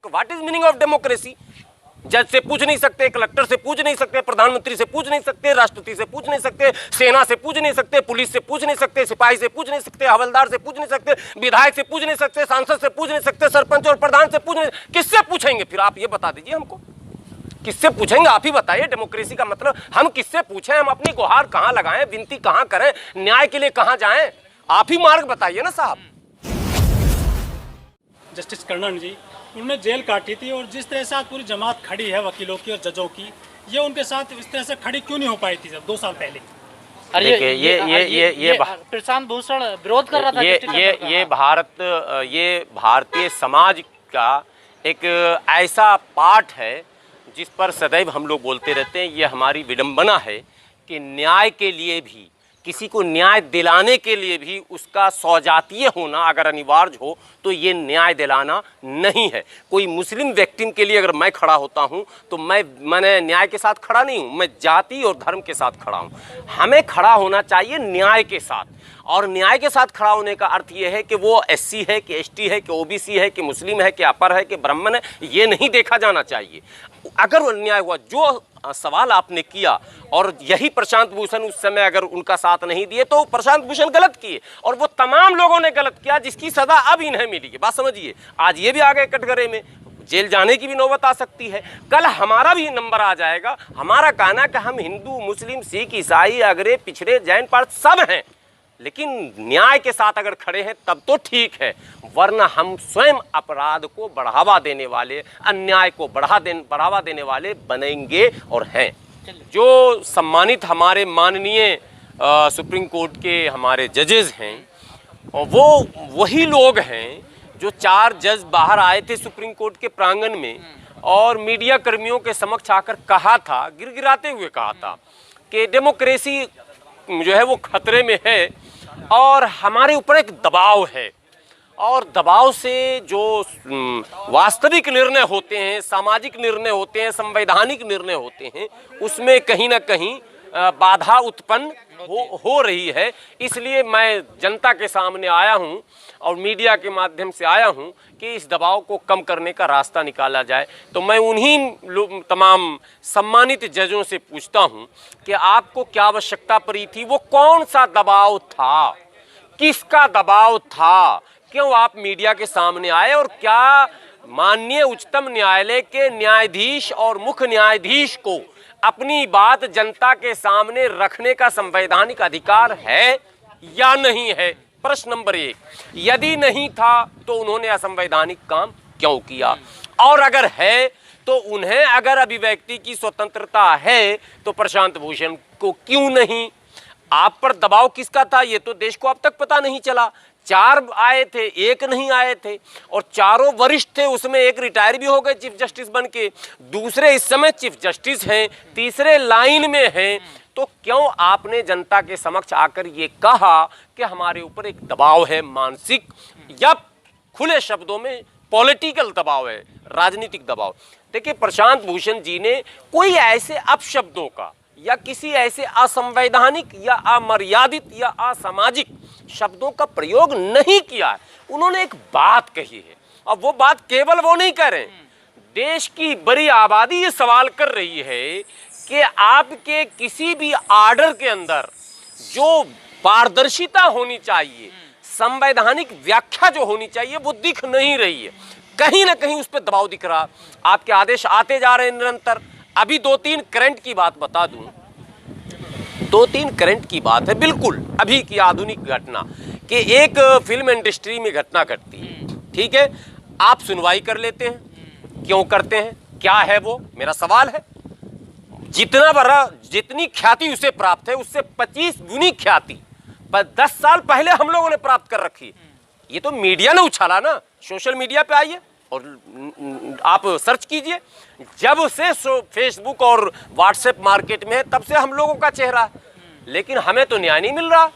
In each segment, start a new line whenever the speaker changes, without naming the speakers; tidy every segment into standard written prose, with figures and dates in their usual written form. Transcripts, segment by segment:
What is meaning of democracy? जज से पूछ नहीं सकते, कलेक्टर से पूछ नहीं सकते, प्रधानमंत्री से पूछ नहीं सकते, राष्ट्रपति से पूछ नहीं सकते, सेना से पूछ नहीं सकते, पुलिस से पूछ नहीं सकते, सिपाही से पूछ नहीं सकते, हवलदार से पूछ नहीं सकते, विधायक से पूछ नहीं सकते, सांसद से पूछ नहीं सकते, सरपंच और प्रधान से पूछ नहीं, किससे पूछेंगे? फिर आप ये बता दीजिए हमको, किससे पूछेंगे? आप ही बताइए। डेमोक्रेसी का मतलब हम किससे पूछें? हम अपनी गुहार कहाँ लगाएं, विनती कहाँ करें, न्याय के लिए कहाँ जाएं? आप ही मार्ग बताइए ना साहब।
जस्टिस कर्णन जी, उन्होंने जेल काटी थी और जिस तरह से आज पूरी जमात खड़ी है वकीलों की और जजों की, ये उनके साथ इस तरह से खड़ी क्यों नहीं हो पाई थी जब 2 साल पहले?
देखिए ये
प्रशांत भूषण विरोध कर रहा था।
ये भारतीय समाज का एक ऐसा पार्ट है जिस पर सदैव हम लोग बोलते रहते हैं। ये हमारी विडंबना है कि न्याय के लिए भी, किसी को न्याय दिलाने के लिए भी उसका सौजातीय होना अगर अनिवार्य हो तो ये न्याय दिलाना नहीं है। कोई मुस्लिम व्यक्ति के लिए अगर मैं खड़ा होता हूँ तो मैंने न्याय के साथ खड़ा नहीं हूँ, मैं जाति और धर्म के साथ खड़ा हूँ। हमें खड़ा होना चाहिए न्याय के साथ, और न्याय के साथ खड़ा होने का अर्थ ये है कि वो एससी है कि एसटी है कि ओबीसी है कि मुस्लिम है कि अपर है कि ब्राह्मण है, ये नहीं देखा जाना चाहिए। अगर न्याय हुआ, जो सवाल आपने किया, और यही प्रशांत भूषण उस समय अगर उनका साथ नहीं दिए तो प्रशांत भूषण गलत किए, और वो तमाम लोगों ने गलत किया जिसकी सजा अब इन्हें मिली है। बात समझिए, आज ये भी आ गए कटघरे में, जेल जाने की भी नौबत आ सकती है। कल हमारा भी नंबर आ जाएगा। हमारा कहना कि हम हिंदू, मुस्लिम, सिख, ईसाई, अगरे, पिछड़े, जैन, पार्थ सब हैं, लेकिन न्याय के साथ अगर खड़े हैं तब तो ठीक है, वरना हम स्वयं अपराध को बढ़ावा देने वाले, अन्याय को बढ़ावा देने वाले बनेंगे और हैं। जो सम्मानित हमारे माननीय सुप्रीम कोर्ट के हमारे जजेस हैं, और वो वही लोग हैं जो 4 जज बाहर आए थे सुप्रीम कोर्ट के प्रांगण में और मीडिया कर्मियों के समक्ष आकर कहा था, गिड़गिड़ाते हुए कहा था कि डेमोक्रेसी जो है वो खतरे में है और हमारे ऊपर एक दबाव है, और दबाव से जो वास्तविक निर्णय होते हैं, सामाजिक निर्णय होते हैं, संवैधानिक निर्णय होते हैं, उसमें कहीं ना कहीं बाधा उत्पन्न हो रही है। इसलिए मैं जनता के सामने आया हूं और मीडिया के माध्यम से आया हूं कि इस दबाव को कम करने का रास्ता निकाला जाए। तो मैं उन्हीं तमाम सम्मानित जजों से पूछता हूं कि आपको क्या आवश्यकता पड़ी थी, वो कौन सा दबाव था, किसका दबाव था, क्यों आप मीडिया के सामने आए, और क्या माननीय उच्चतम न्यायालय के न्यायाधीश और मुख्य न्यायाधीश को अपनी बात जनता के सामने रखने का संवैधानिक अधिकार है या नहीं है? प्रश्न नंबर 1। यदि नहीं था तो उन्होंने असंवैधानिक काम क्यों किया, और अगर है तो उन्हें अगर अभिव्यक्ति की स्वतंत्रता है तो प्रशांत भूषण को क्यों नहीं? आप पर दबाव किसका था ये तो देश को अब तक पता नहीं चला। 4 आए थे, 1 नहीं आए थे, और चारों वरिष्ठ थे, उसमें 1 रिटायर भी हो गए चीफ जस्टिस बन के, दूसरे इस समय चीफ जस्टिस हैं, तीसरे लाइन में हैं। तो क्यों आपने जनता के समक्ष आकर ये कहा कि हमारे ऊपर एक दबाव है, मानसिक या खुले शब्दों में पॉलिटिकल दबाव है, राजनीतिक दबाव? देखिए, प्रशांत भूषण जी ने कोई ऐसे अपशब्दों का या किसी ऐसे असंवैधानिक या अमर्यादित या असामाजिक शब्दों का प्रयोग नहीं किया है। उन्होंने एक बात कही है, और वो बात केवल वो नहीं कह रहे, देश की बड़ी आबादी ये सवाल कर रही है कि आपके किसी भी आर्डर के अंदर जो पारदर्शिता होनी चाहिए, संवैधानिक व्याख्या जो होनी चाहिए, वो दिख नहीं रही है। कहीं ना कहीं उस पर दबाव दिख रहा। आपके आदेश आते जा रहे हैं निरंतर। अभी 2-3 करंट की बात बता दूं, 2-3 करंट की बात है, बिल्कुल अभी की आधुनिक घटना कि एक फिल्म इंडस्ट्री में घटना घटती है, ठीक है, आप सुनवाई कर लेते हैं। क्यों करते हैं, क्या है वो, मेरा सवाल है। जितना बड़ा, जितनी ख्याति उसे प्राप्त है उससे 25 गुनी ख्याति 10 साल पहले हम लोगों ने प्राप्त कर रखी है। ये तो मीडिया ने उछाला ना। सोशल मीडिया पे आइए और आप सर्च कीजिए, जब से फेसबुक और व्हाट्सएप मार्केट में है तब से हम लोगों का चेहरा है, लेकिन हमें तो न्याय नहीं मिल रहा,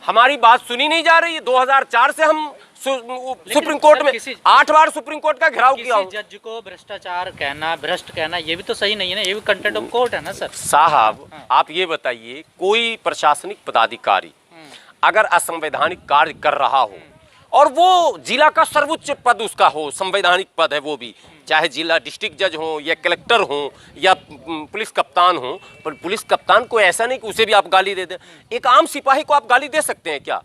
हमारी बात सुनी नहीं जा रही है। 2004 से हम सुप्रीम कोर्ट में 8 बार सुप्रीम कोर्ट का घेराव किया।
जज को भ्रष्टाचार कहना, भ्रष्ट कहना, ये भी तो सही नहीं है ना, ये भी कंटेंट ऑफ कोर्ट है ना सर।
साहब आप ये बताइए, कोई प्रशासनिक पदाधिकारी अगर असंवैधानिक कार्य कर रहा हो, और वो जिला का सर्वोच्च पद उसका हो, संवैधानिक पद है वो भी, चाहे जिला डिस्ट्रिक्ट जज हो या कलेक्टर हो या पुलिस कप्तान हो। पर पुलिस कप्तान को ऐसा नहीं कि उसे भी आप गाली दे दें। एक आम सिपाही को आप गाली दे सकते हैं क्या?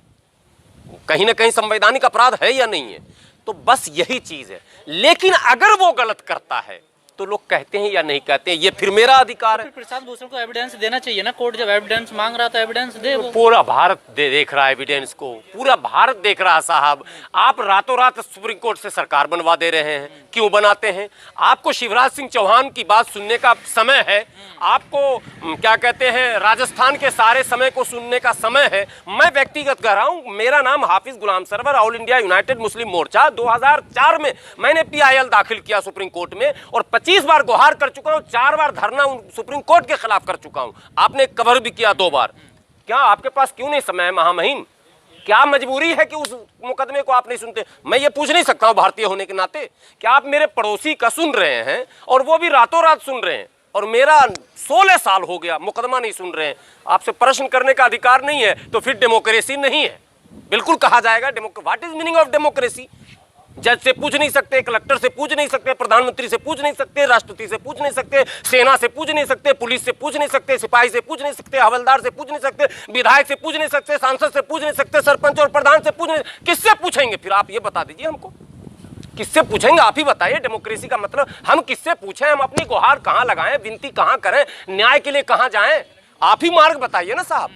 कहीं ना कहीं संवैधानिक अपराध है या नहीं है? तो बस यही चीज है। लेकिन अगर वो गलत करता है तो लोग कहते हैं या नहीं कहते हैं, ये फिर मेरा अधिकार है।
प्रशांत भूषण को एविडेंस देना चाहिए ना, कोर्ट जब एविडेंस मांग रहा तो एविडेंस दे वो।
पूरा भारत देख रहा है एविडेंस को, पूरा भारत देख रहा है साहब। आप रातों रात सुप्रीम कोर्ट से सरकार बनवा दे रहे हैं। क्यों बनाते हैं? आपको शिवराज सिंह चौहान की बात सुनने का समय है, आपको क्या कहते हैं राजस्थान के सारे समय को सुनने का समय है। मैं व्यक्तिगत कह रहा हूं, मेरा नाम हाफिज गुलाम सरवर, ऑल इंडिया यूनाइटेड मुस्लिम मोर्चा, 2004 में मैंने PIL दाखिल किया सुप्रीम कोर्ट में और 25 बार गुहार कर चुका हूं, 4 बार धरना सुप्रीम कोर्ट के खिलाफ कर चुका हूं। आपने कवर भी किया 2 बार। क्या आपके पास क्यों नहीं समय है महामहिम? क्या मजबूरी है कि उस मुकदमे को आप नहीं सुनते? मैं ये पूछ नहीं सकता हूं भारतीय होने के नाते, क्या आप मेरे पड़ोसी का सुन रहे हैं और वो भी रातों रात सुन रहे हैं, और मेरा 16 साल हो गया मुकदमा नहीं सुन रहे हैं? आपसे प्रश्न करने का अधिकार नहीं है तो फिर डेमोक्रेसी नहीं है। बिल्कुल कहा जाएगा what is meaning of democracy? जज से पूछ नहीं सकते, कलेक्टर से पूछ नहीं सकते, प्रधानमंत्री से पूछ नहीं सकते, राष्ट्रपति से पूछ नहीं सकते, सेना से पूछ नहीं सकते, पुलिस से पूछ नहीं सकते, सिपाही से पूछ नहीं सकते, हवलदार से पूछ नहीं सकते, विधायक से पूछ नहीं सकते, सांसद से पूछ नहीं सकते, सरपंच और प्रधान से पूछ नहीं। किससे पूछेंगे फिर? आप ये बता दीजिए हमको, किससे पूछेंगे? आप ही बताइए। डेमोक्रेसी का मतलब हम किससे पूछें? हम अपनी गुहार कहाँ लगाएं, विनती कहाँ करें, न्याय के लिए कहाँ जाएं? आप ही मार्ग बताइए ना साहब।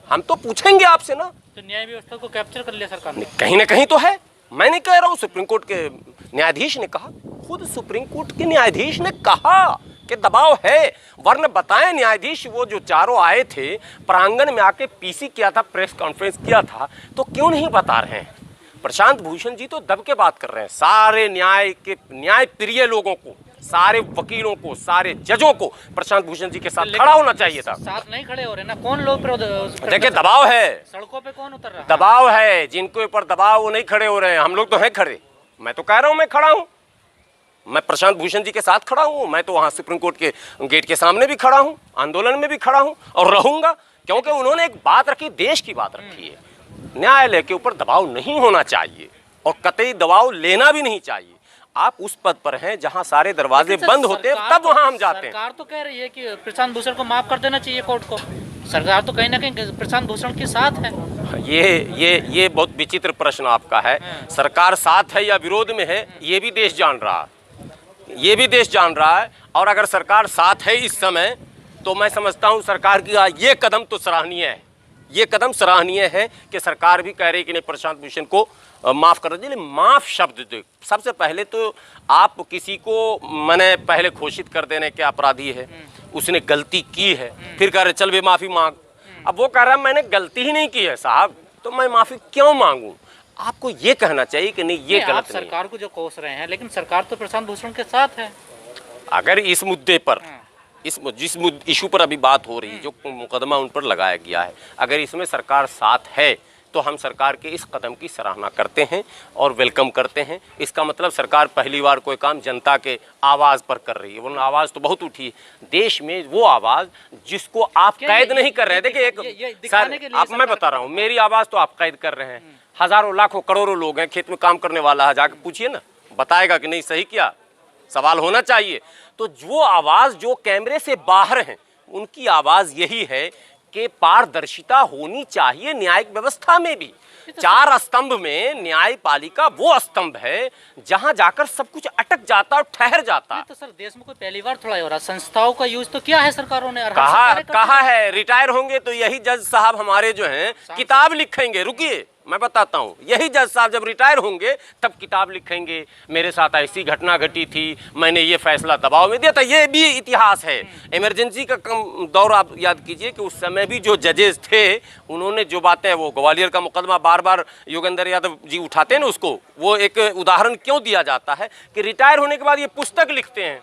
हम तो पूछेंगे आपसे ना।
तो न्याय व्यवस्था को कैप्चर कर लिया सरकार ने।
कहीं ना कहीं तो है। मैं नहीं कह रहा हूं, सुप्रीम कोर्ट के न्यायाधीश ने कहा, खुद सुप्रीम कोर्ट के न्यायाधीश ने कहा कि दबाव है। वरना बताएं न्यायाधीश, वो जो चारों आए थे प्रांगण में आके PC किया था, प्रेस कॉन्फ्रेंस किया था, तो क्यों नहीं बता रहे हैं? प्रशांत भूषण जी तो दब के बात कर रहे हैं। सारे न्याय प्रिय लोगों को, सारे वकीलों को, सारे जजों को प्रशांत भूषण जी के साथ खड़ा होना चाहिए था।
साथ नहीं खड़े हो रहे ना, कौन लोग
देखिए दबाव है,
सड़कों पे कौन उतर रहा है?
दबाव है, जिनके ऊपर दबाव वो नहीं खड़े हो रहे हैं। हम लोग तो हैं खड़े। मैं तो कह रहा हूं मैं खड़ा हूं, मैं प्रशांत भूषण जी के साथ खड़ा हूं। मैं तो वहां सुप्रीम कोर्ट के गेट के सामने भी खड़ा हूं, आंदोलन में भी खड़ा हूं और रहूंगा, क्योंकि उन्होंने एक बात रखी, देश की बात रखी है। न्यायालय के ऊपर दबाव नहीं होना चाहिए और कतई दबाव लेना भी नहीं चाहिए। आप उस पद पर हैं जहां सारे दरवाजे बंद होते हैं, तब वहां हम जाते हैं।
सरकार तो कह रही है कि प्रशांत भूषण को माफ कर देना चाहिए कोर्ट को। सरकार तो कहीं ना कहीं प्रशांत भूषण के साथ है।
ये बहुत विचित्र प्रश्न आपका है। सरकार साथ है या विरोध में है, ये भी देश जान रहा है, ये भी देश जान रहा है। और अगर सरकार साथ है इस समय, तो मैं समझता हूं सरकार की ये कदम तो सराहनीय है। ये कदम सराहनीय है कि सरकार भी कह रही कि नहीं, प्रशांत भूषण को माफ कर दीजिए। माफ शब्द दे, सबसे पहले तो आप किसी को मैंने पहले घोषित कर देने के अपराधी है, उसने गलती की है, फिर कह रहे चल बे माफी मांग। अब वो कह रहा है मैंने गलती ही नहीं की है साहब, तो मैं माफी क्यों मांगूं? आपको ये कहना चाहिए कि नहीं ये गलत नहीं।
सरकार को जो कोस रहे हैं, लेकिन सरकार तो प्रशांत भूषण के साथ है।
अगर इस मुद्दे पर, जिस इशू पर अभी बात हो रही है, जो मुकदमा उन पर लगाया गया है, अगर इसमें सरकार साथ है तो हम सरकार के इस कदम की सराहना करते हैं और वेलकम करते हैं। इसका मतलब सरकार पहली बार कोई काम जनता के आवाज़ पर कर रही है। वो आवाज़ तो बहुत उठी है देश में, वो आवाज़ जिसको आप कैद नहीं कर रहे। देखिए एक सर, आप मैं बता रहा हूँ, मेरी आवाज़ तो आप कैद कर रहे हैं। हज़ारों लाखों करोड़ों लोग हैं, खेत में काम करने वाला है, जाकर पूछिए ना, बताएगा कि नहीं सही किया। सवाल होना चाहिए। तो जो आवाज़ जो कैमरे से बाहर हैं, उनकी आवाज़ यही है कि पारदर्शिता होनी चाहिए न्यायिक व्यवस्था में भी। 4 स्तंभ में न्यायपालिका वो स्तंभ है जहां जाकर सब कुछ अटक जाता और ठहर जाता।
तो सर देश में कोई पहली बार थोड़ा हो रहा, संस्थाओं का यूज तो किया है सरकारों ने।
कहा है रिटायर होंगे तो यही जज साहब हमारे जो हैं किताब लिखेंगे। रुकिए मैं बताता हूँ, यही जज साहब जब रिटायर होंगे तब किताब लिखेंगे, मेरे साथ ऐसी घटना घटी थी, मैंने ये फैसला दबाव में दिया था। ये भी इतिहास है। इमरजेंसी का दौर आप याद कीजिए कि उस समय भी जो जजेस थे, उन्होंने जो बातें, वो ग्वालियर का मुकदमा बार बार योगेंद्र यादव जी उठाते हैं ना, उसको वो एक उदाहरण क्यों दिया जाता है कि रिटायर होने के बाद ये पुस्तक लिखते हैं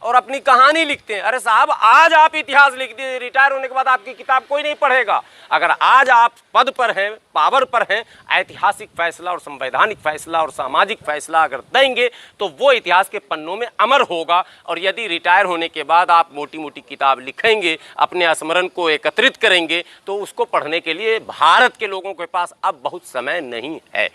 और अपनी कहानी लिखते हैं। अरे साहब, आज आप इतिहास लिख दिए, रिटायर होने के बाद आपकी किताब कोई नहीं पढ़ेगा। अगर आज आप पद पर हैं, पावर पर हैं, ऐतिहासिक फैसला और संवैधानिक फैसला और सामाजिक फैसला अगर देंगे तो वो इतिहास के पन्नों में अमर होगा। और यदि रिटायर होने के बाद आप मोटी मोटी किताब लिखेंगे, अपने स्मरण को एकत्रित करेंगे, तो उसको पढ़ने के लिए भारत के लोगों के पास अब बहुत समय नहीं है।